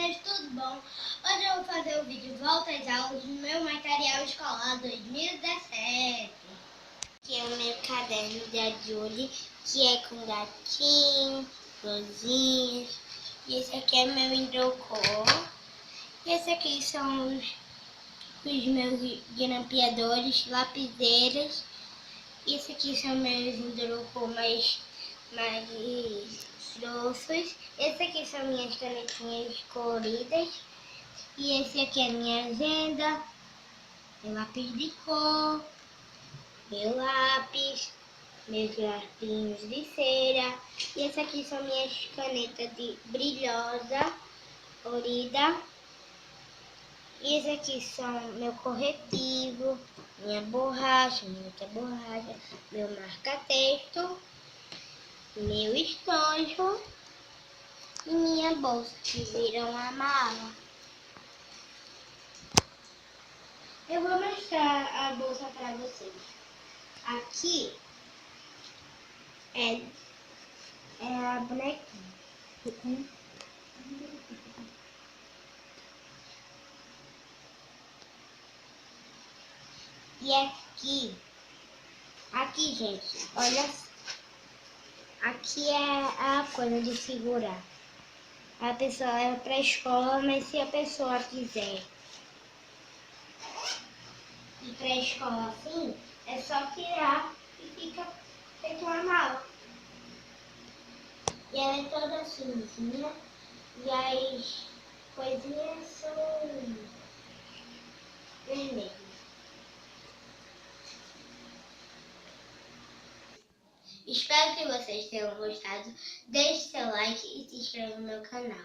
meninas, tudo bom? Hoje eu vou fazer o vídeo Volta às Aulas do meu material escolar 2017. Aqui é o meu caderno da Julie, que é com gatinho, florzinhas. E esse aqui é meu hidrocor. E esse aqui são os meus grampeadores, lapiseiras. Esse aqui são meus hidrocor mais grossos. Esse aqui são minhas canetinhas coloridas. E esse aqui é minha agenda, meu lápis de cor, meu lápis, meus lapinhos de cera. E esse aqui são minhas canetas de brilhosa, colorida. E esse aqui são meu corretivo, minha borracha, meu marca-texto, meu estojo e minha bolsa, que viram a mala. Eu vou mostrar a bolsa para vocês. Aqui é a bonequinha. E aqui, gente, olha, aqui é a coisa de segurar. A pessoa leva para a escola, mas se a pessoa quiser ir para a escola assim, é só tirar e fica feito uma mala. E ela é toda cinzinha e as coisinhas são vermelhas. Espero que vocês tenham gostado. Deixe seu like e se inscreva no meu canal.